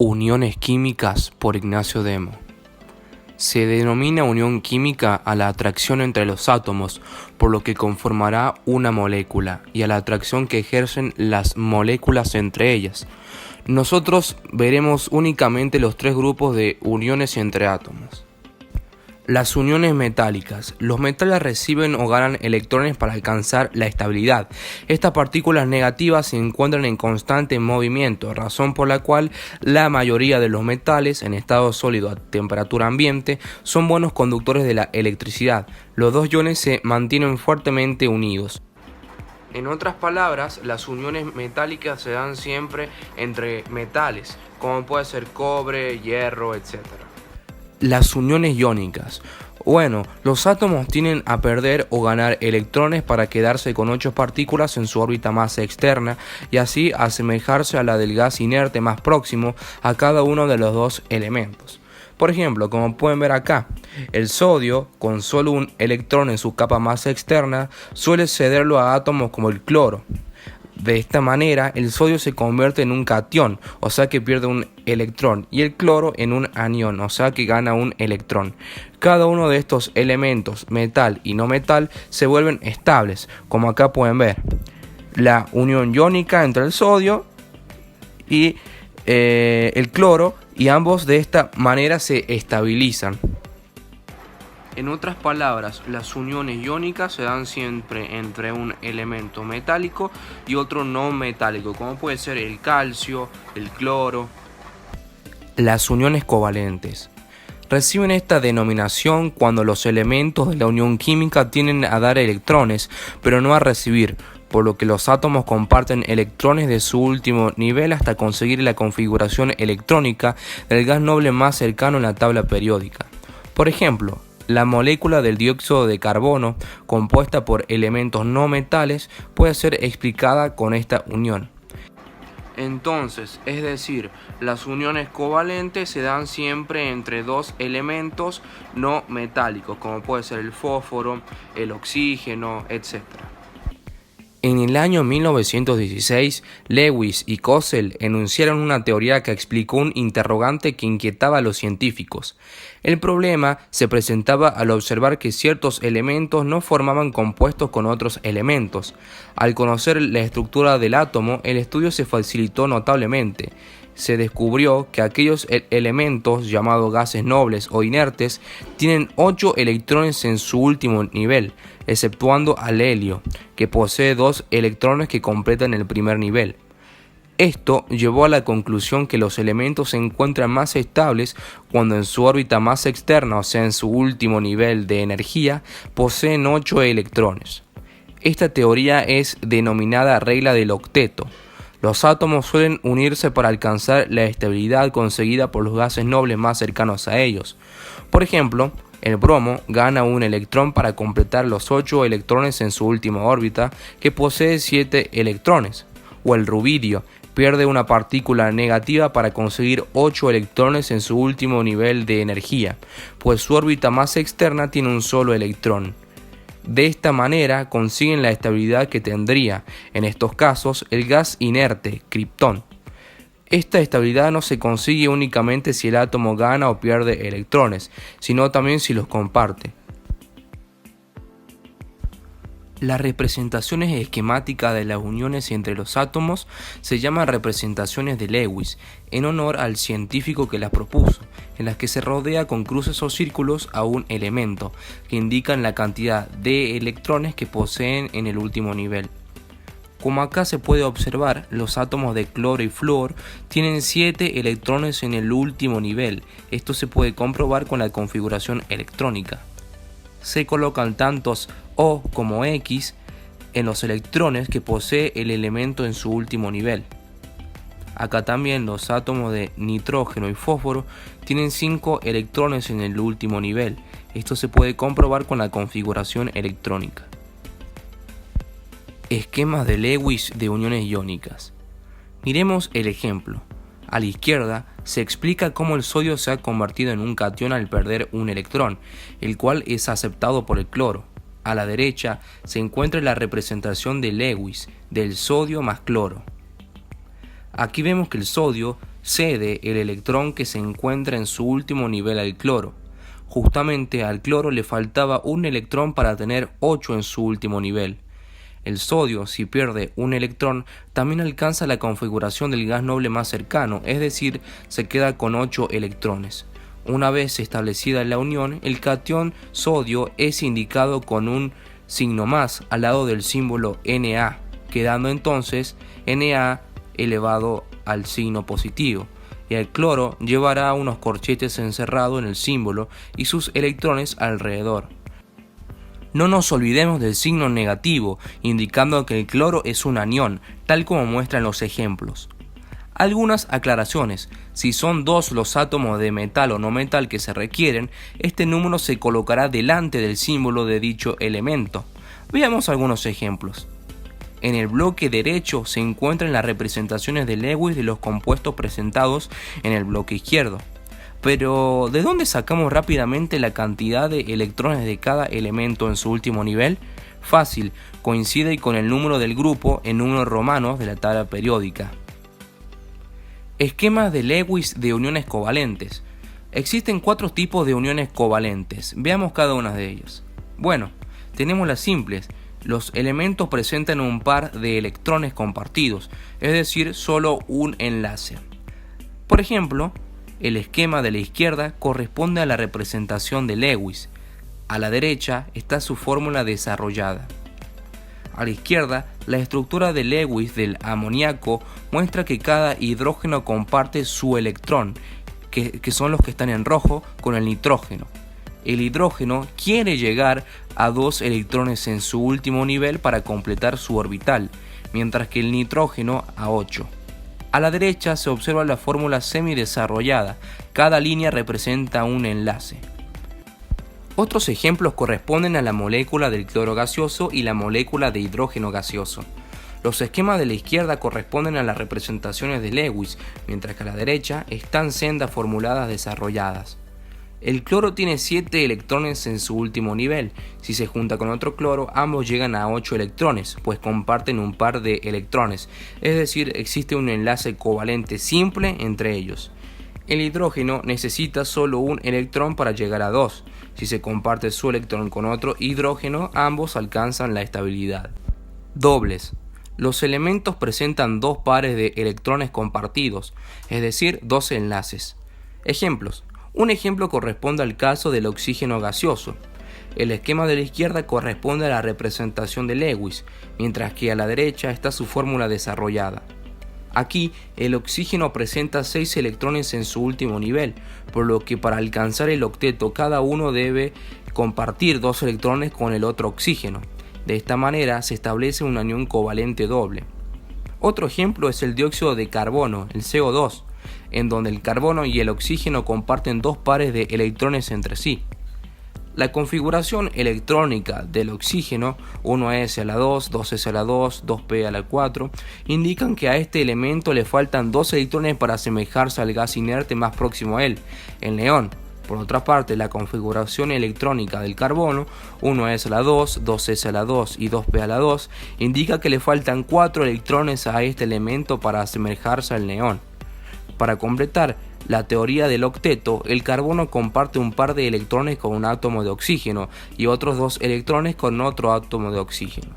Uniones químicas por Ignacio Demo. Se denomina unión química a la atracción entre los átomos, por lo que conformará una molécula, y a la atracción que ejercen las moléculas entre ellas. Nosotros veremos únicamente los tres grupos de uniones entre átomos. Las uniones metálicas. Los metales reciben o ganan electrones para alcanzar la estabilidad. Estas partículas negativas se encuentran en constante movimiento, razón por la cual la mayoría de los metales en estado sólido a temperatura ambiente son buenos conductores de la electricidad. Los dos iones se mantienen fuertemente unidos. En otras palabras, las uniones metálicas se dan siempre entre metales, como puede ser cobre, hierro, etc. Las uniones iónicas. Los átomos tienden a perder o ganar electrones para quedarse con 8 partículas en su órbita más externa y así asemejarse a la del gas inerte más próximo a cada uno de los dos elementos. Por ejemplo, como pueden ver acá, el sodio, con solo un electrón en su capa más externa, suele cederlo a átomos como el cloro. De esta manera, el sodio se convierte en un catión, o sea que pierde un electrón, y el cloro en un anión, o sea que gana un electrón. Cada uno de estos elementos, metal y no metal, se vuelven estables, como acá pueden ver. La unión iónica entre el sodio y el cloro, y ambos de esta manera se estabilizan. En otras palabras, las uniones iónicas se dan siempre entre un elemento metálico y otro no metálico, como puede ser el calcio, el cloro. Las uniones covalentes. Reciben esta denominación cuando los elementos de la unión química tienden a dar electrones, pero no a recibir, por lo que los átomos comparten electrones de su último nivel hasta conseguir la configuración electrónica del gas noble más cercano en la tabla periódica. Por ejemplo, la molécula del dióxido de carbono, compuesta por elementos no metales, puede ser explicada con esta unión. Entonces, es decir, las uniones covalentes se dan siempre entre dos elementos no metálicos, como puede ser el fósforo, el oxígeno, etc. En el año 1916, Lewis y Kossel enunciaron una teoría que explicó un interrogante que inquietaba a los científicos. El problema se presentaba al observar que ciertos elementos no formaban compuestos con otros elementos. Al conocer la estructura del átomo, el estudio se facilitó notablemente. Se descubrió que aquellos elementos llamados gases nobles o inertes tienen 8 electrones en su último nivel, exceptuando al helio, que posee 2 electrones que completan el primer nivel. Esto llevó a la conclusión que los elementos se encuentran más estables cuando en su órbita más externa, o sea en su último nivel de energía, poseen 8 electrones. Esta teoría es denominada regla del octeto. Los átomos suelen unirse para alcanzar la estabilidad conseguida por los gases nobles más cercanos a ellos. Por ejemplo, el bromo gana un electrón para completar los 8 electrones en su última órbita, que posee 7 electrones. O el rubidio pierde una partícula negativa para conseguir 8 electrones en su último nivel de energía, pues su órbita más externa tiene un solo electrón. De esta manera consiguen la estabilidad que tendría, en estos casos, el gas inerte, kriptón. Esta estabilidad no se consigue únicamente si el átomo gana o pierde electrones, sino también si los comparte. Las representaciones esquemáticas de las uniones entre los átomos se llaman representaciones de Lewis, en honor al científico que las propuso, en las que se rodea con cruces o círculos a un elemento, que indican la cantidad de electrones que poseen en el último nivel. Como acá se puede observar, los átomos de cloro y flúor tienen 7 electrones en el último nivel. Esto se puede comprobar con la configuración electrónica. Se colocan tantos O como X en los electrones que posee el elemento en su último nivel. Acá también los átomos de nitrógeno y fósforo tienen 5 electrones en el último nivel. Esto se puede comprobar con la configuración electrónica. Esquemas de Lewis de uniones iónicas. Miremos el ejemplo. A la izquierda se explica cómo el sodio se ha convertido en un catión al perder un electrón, el cual es aceptado por el cloro. A la derecha se encuentra la representación de Lewis del sodio más cloro. Aquí vemos que el sodio cede el electrón que se encuentra en su último nivel al cloro. Justamente al cloro le faltaba un electrón para tener 8 en su último nivel. El sodio, si pierde un electrón, también alcanza la configuración del gas noble más cercano, es decir, se queda con 8 electrones. Una vez establecida la unión, el catión sodio es indicado con un signo más al lado del símbolo Na, quedando entonces Na elevado al signo positivo, y el cloro llevará unos corchetes encerrados en el símbolo y sus electrones alrededor. No nos olvidemos del signo negativo, indicando que el cloro es un anión, tal como muestran los ejemplos. Algunas aclaraciones: si son 2 los átomos de metal o no metal que se requieren, este número se colocará delante del símbolo de dicho elemento. Veamos algunos ejemplos. En el bloque derecho se encuentran las representaciones de Lewis de los compuestos presentados en el bloque izquierdo. Pero, ¿de dónde sacamos rápidamente la cantidad de electrones de cada elemento en su último nivel? Fácil, coincide con el número del grupo en números romanos de la tabla periódica. Esquemas de Lewis de uniones covalentes. Existen 4 tipos de uniones covalentes. Veamos cada una de ellas. Bueno, tenemos las simples. Los elementos presentan un par de electrones compartidos, es decir, solo un enlace. Por ejemplo, el esquema de la izquierda corresponde a la representación de Lewis. A la derecha está su fórmula desarrollada. A la izquierda, la estructura de Lewis del amoníaco muestra que cada hidrógeno comparte su electrón, que son los que están en rojo, con el nitrógeno. El hidrógeno quiere llegar a 2 electrones en su último nivel para completar su orbital, mientras que el nitrógeno a 8. A la derecha se observa la fórmula semidesarrollada. Cada línea representa un enlace. Otros ejemplos corresponden a la molécula del cloro gaseoso y la molécula de hidrógeno gaseoso. Los esquemas de la izquierda corresponden a las representaciones de Lewis, mientras que a la derecha están sendas formuladas desarrolladas. El cloro tiene 7 electrones en su último nivel. Si se junta con otro cloro, ambos llegan a 8 electrones, pues comparten un par de electrones, es decir, existe un enlace covalente simple entre ellos. El hidrógeno necesita solo un electrón para llegar a 2. Si se comparte su electrón con otro hidrógeno, ambos alcanzan la estabilidad. Dobles. Los elementos presentan 2 pares de electrones compartidos, es decir, 2 enlaces. Ejemplos. Un ejemplo corresponde al caso del oxígeno gaseoso. El esquema de la izquierda corresponde a la representación de Lewis, mientras que a la derecha está su fórmula desarrollada. Aquí, el oxígeno presenta 6 electrones en su último nivel, por lo que para alcanzar el octeto cada uno debe compartir 2 electrones con el otro oxígeno. De esta manera se establece una unión covalente doble. Otro ejemplo es el dióxido de carbono, el CO2, en donde el carbono y el oxígeno comparten 2 pares de electrones entre sí. La configuración electrónica del oxígeno, 1s a la 2, 2s a la 2, 2p a la 4, indican que a este elemento le faltan 2 electrones para asemejarse al gas inerte más próximo a él, el neón. Por otra parte, la configuración electrónica del carbono, 1s a la 2, 2s a la 2 y 2p a la 2, indica que le faltan 4 electrones a este elemento para asemejarse al neón. Para completar la teoría del octeto, el carbono comparte un par de electrones con un átomo de oxígeno y otros 2 electrones con otro átomo de oxígeno.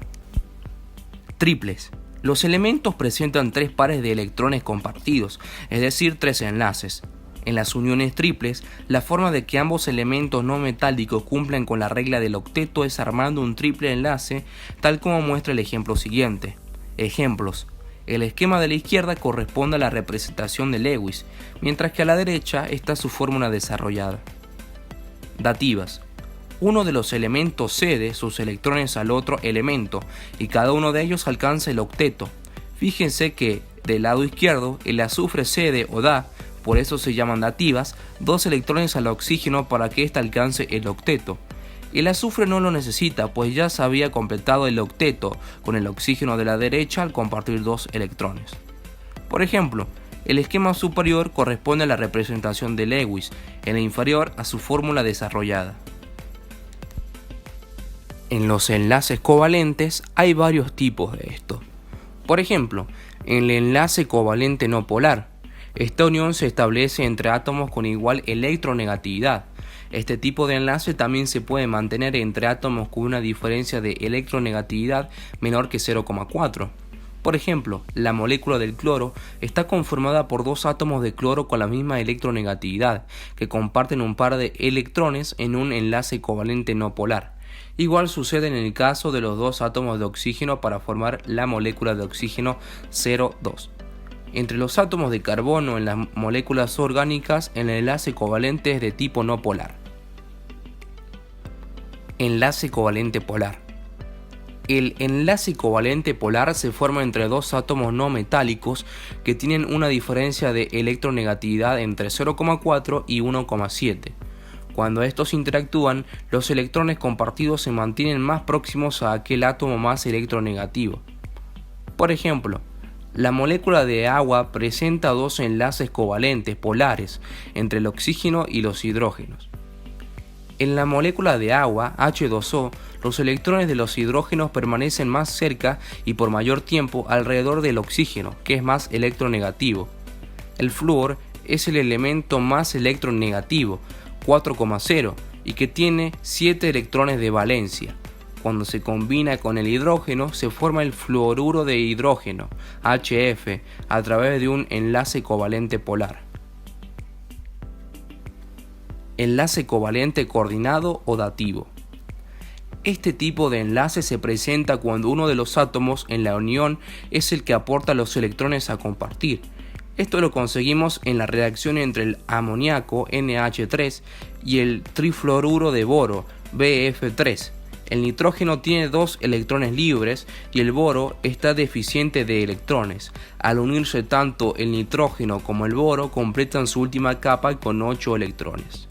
Triples. Los elementos presentan 3 pares de electrones compartidos, es decir, 3 enlaces. En las uniones triples, la forma de que ambos elementos no metálicos cumplan con la regla del octeto es armando un triple enlace, tal como muestra el ejemplo siguiente. Ejemplos. El esquema de la izquierda corresponde a la representación de Lewis, mientras que a la derecha está su fórmula desarrollada. Dativas. Uno de los elementos cede sus electrones al otro elemento y cada uno de ellos alcanza el octeto. Fíjense que del lado izquierdo el azufre cede o da, por eso se llaman dativas, 2 electrones al oxígeno para que éste alcance el octeto. El azufre no lo necesita, pues ya se había completado el octeto con el oxígeno de la derecha al compartir 2 electrones. Por ejemplo, el esquema superior corresponde a la representación de Lewis, en el inferior a su fórmula desarrollada. En los enlaces covalentes hay varios tipos de esto. Por ejemplo, en el enlace covalente no polar, Esta unión se establece entre átomos con igual electronegatividad. Este tipo de enlace también se puede mantener entre átomos con una diferencia de electronegatividad menor que 0,4. Por ejemplo, la molécula del cloro está conformada por dos átomos de cloro con la misma electronegatividad, que comparten un par de electrones en un enlace covalente no polar. Igual sucede en el caso de los dos átomos de oxígeno para formar la molécula de oxígeno 0,2. Entre los átomos de carbono en las moléculas orgánicas, el enlace covalente es de tipo no polar. Enlace covalente polar. El enlace covalente polar se forma entre dos átomos no metálicos que tienen una diferencia de electronegatividad entre 0,4 y 1,7. Cuando estos interactúan, los electrones compartidos se mantienen más próximos a aquel átomo más electronegativo. Por ejemplo, la molécula de agua presenta dos enlaces covalentes polares entre el oxígeno y los hidrógenos. En la molécula de agua, H2O, los electrones de los hidrógenos permanecen más cerca y por mayor tiempo alrededor del oxígeno, que es más electronegativo. El flúor es el elemento más electronegativo, 4,0, y que tiene 7 electrones de valencia. Cuando se combina con el hidrógeno, se forma el fluoruro de hidrógeno, HF, a través de un enlace covalente polar. Enlace covalente coordinado o dativo. Este tipo de enlace se presenta cuando uno de los átomos en la unión es el que aporta los electrones a compartir. Esto lo conseguimos en la reacción entre el amoníaco NH3 y el trifluoruro de boro BF3. El nitrógeno tiene 2 electrones libres y el boro está deficiente de electrones. Al unirse tanto el nitrógeno como el boro completan su última capa con 8 electrones.